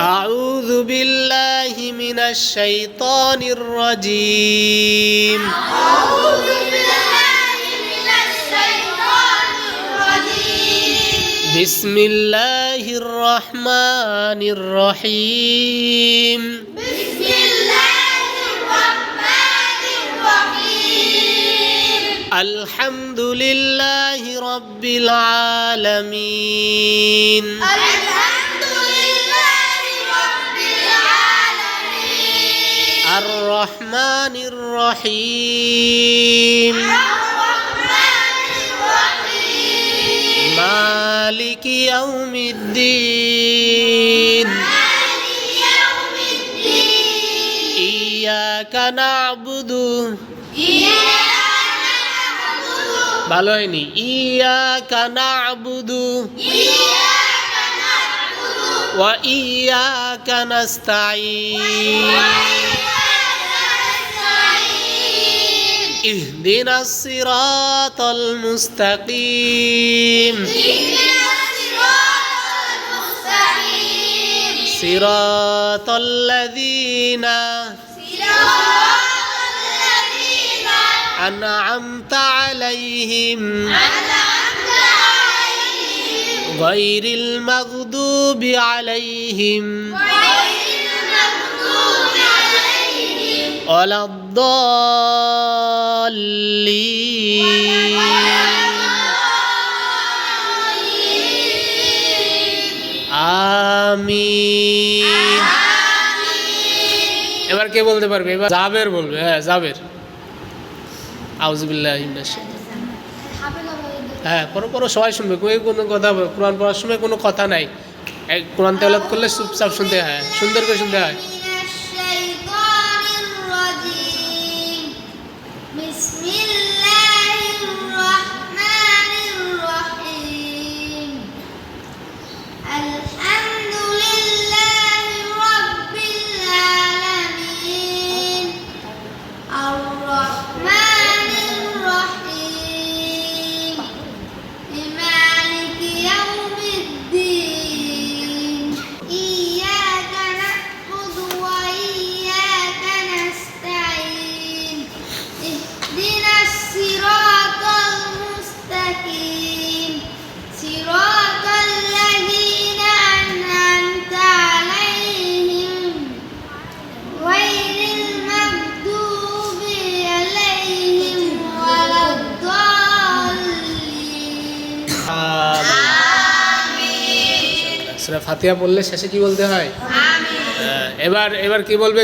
أعوذ بالله من الشيطان الرجيم أعوذ بالله من الشيطان الرجيم بسم الله الرحمن الرحيم بسم الله الرحمن الرحيم الحمد لله رب العالمين الحمد لله رب العالمين الرحمن الرحيم الرحمن الرحيم مالك يوم الدين مالك يوم الدين إياك نعبد إياك نعبد ভালো হয়নি إياك نعبد إياك نعبد وإياك نستعين اهدنا الصراط المستقيم صراط الذين أنعمت عليهم غير المغضوب عليهم ولا الضالين আমিন। এবার কে বলতে পারবে? এবার জাবের বলবে। হ্যাঁ, জাবের। আউযু বিল্লাহি মিনাশ শাইতানির হ্যাঁ, পরো সবাই শুনবে। কোনো কথা, কোরআন পড়ার সময় কোনো কথা নাই। কোরআন তেলাওয়াত করলে চুপচাপ শুনতে হয়, সুন্দর করে শুনতে হয়। সূরা ফাতিহা পড়লে শেষে কি বলতে হয়? আমিন। এবার কি বলবে?